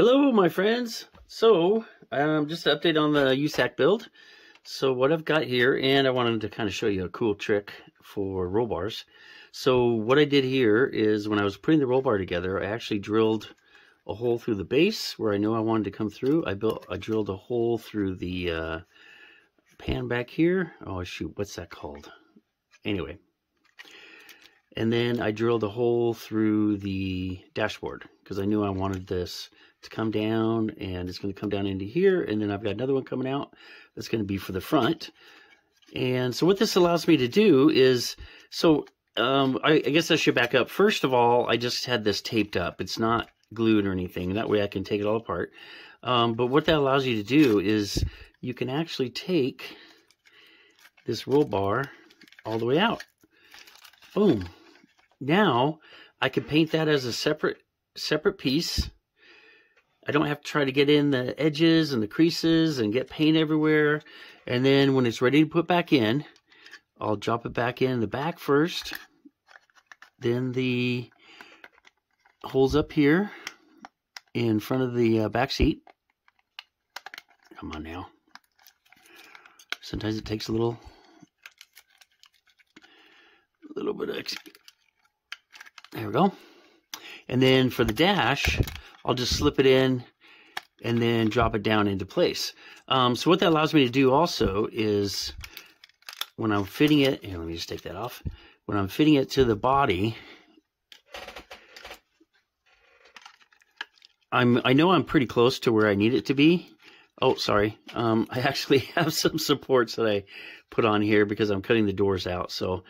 Hello, my friends. So, just an update on the Usacc build. So what I've got here, and I wanted to kind of show you a cool trick for roll bars. So what I did here is when I was putting the roll bar together, I actually drilled a hole through the base where I know I wanted to come through. I drilled a hole through the pan back here. Oh shoot, what's that called? Anyway. And then I drilled a hole through the dashboard because I knew I wanted this to come down, and it's going to come down into here, and then I've got another one coming out that's going to be for the front. And so what this allows me to do is, I guess I should back up. First of all, I just had this taped up. It's not glued or anything. That way I can take it all apart. But what that allows you to do is you can actually take this roll bar all the way out. Boom. Now I can paint that as a separate piece. I don't have to try to get in the edges and the creases and get paint everywhere. And then when it's ready to put back in, I'll drop it back in the back first. Then the holes up here in front of the back seat. Come on now. Sometimes it takes a little bit of... There we go. And then for the dash, I'll just slip it in and then drop it down into place. So what that allows me to do also is when I'm fitting it, here, let me just take that off. When I'm fitting it to the body, I know I'm pretty close to where I need it to be. Oh, sorry. I actually have some supports that I put on here because I'm cutting the doors out, so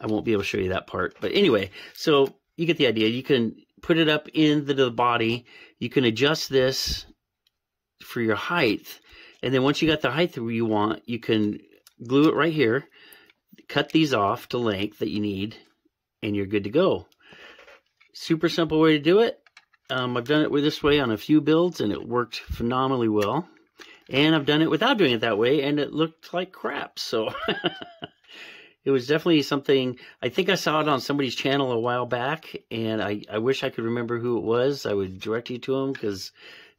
I won't be able to show you that part. But anyway, so you get the idea. You can put it up into the body. You can adjust this for your height. And then once you got the height that you want, you can glue it right here, cut these off to length that you need, and you're good to go. Super simple way to do it. I've done it this way on a few builds, and it worked phenomenally well. And I've done it without doing it that way, and it looked like crap. So it was definitely something. I think I saw it on somebody's channel a while back, and I wish I could remember who it was. I would direct you to them because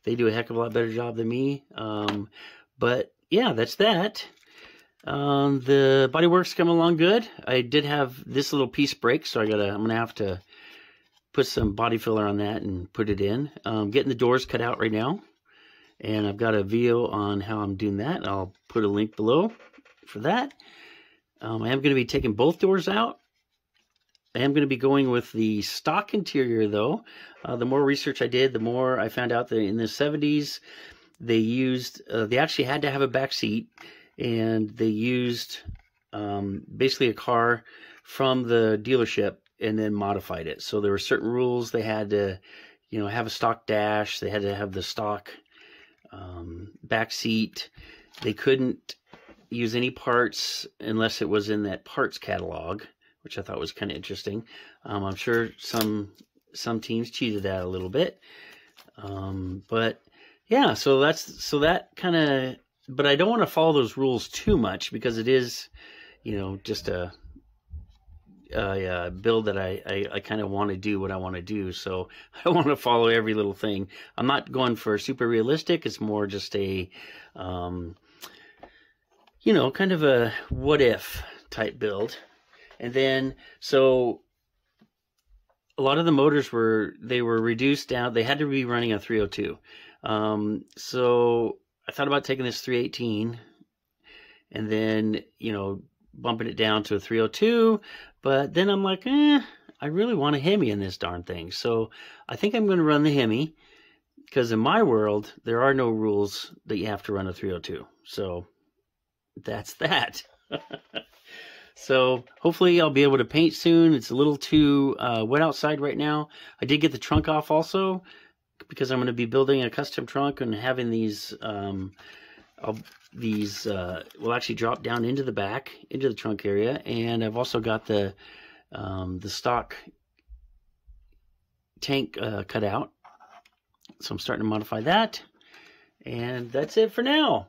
they do a heck of a lot better job than me. But yeah, that's that. The bodywork's coming along good. I did have this little piece break, so I'm gonna have to put some body filler on that and put it in. Getting the doors cut out right now, and I've got a video on how I'm doing that. I'll put a link below for that. I am going to be taking both doors out. I am going to be going with the stock interior, though. The more research I did, the more I found out that in the 70s, they actually had to have a back seat, and they used basically a car from the dealership and then modified it. So there were certain rules. They had to, have a stock dash. They had to have the stock back seat. They couldn't use any parts unless it was in that parts catalog, which I thought was kind of interesting. I'm sure some teams cheated that a little bit, but yeah. So that kind of. But I don't want to follow those rules too much because it is, just a build that I kind of want to do what I want to do. So I don't want to follow every little thing. I'm not going for super realistic. It's more just a kind of a what if type build. And then, so a lot of the motors were reduced down. They had to be running a 302. So I thought about taking this 318 and then, bumping it down to a 302. But then I'm like, I really want a Hemi in this darn thing. So I think I'm going to run the Hemi because in my world, there are no rules that you have to run a 302. So that's that. So hopefully I'll be able to paint soon. It's a little too wet outside right now. I did get the trunk off also because I'm going to be building a custom trunk and having these will actually drop down into the back, into the trunk area. And I've also got the stock tank cut out. So I'm starting to modify that. And that's it for now.